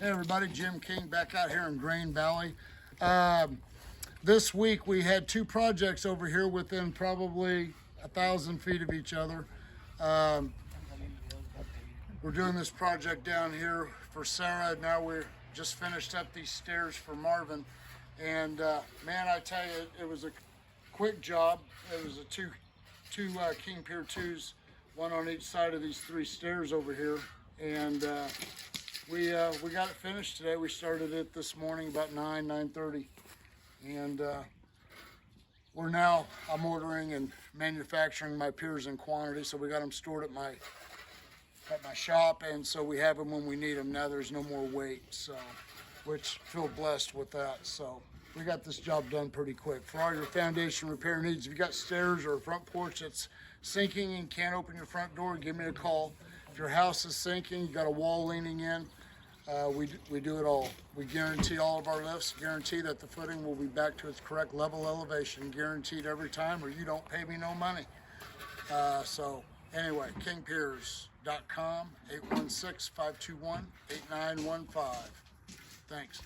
Hey everybody, Jim King back out here in Grain Valley. This week we had two projects over here within probably 1,000 feet of each other. We're doing this project down here for Sarah. Now we're just finished up these stairs for Marvin. And man, I tell you, it was a quick job. It was a two King Pier 2s, one on each side of these three stairs over here. And we got it finished today. We started it this morning about 9:30, and I'm ordering and manufacturing my piers in quantity. So we got them stored at my shop, and so we have them when we need them. Now there's no more wait, so which feel blessed with that. So we got this job done pretty quick. For all your foundation repair needs, if you got stairs or a front porch that's sinking and can't open your front door, give me a call. If your house is sinking, you got a wall leaning in, we do it all. We guarantee all of our lifts, guarantee that the footing will be back to its correct level elevation, guaranteed every time, or you don't pay me no money. So anyway, kingpiers.com, 816-521-8915. Thanks.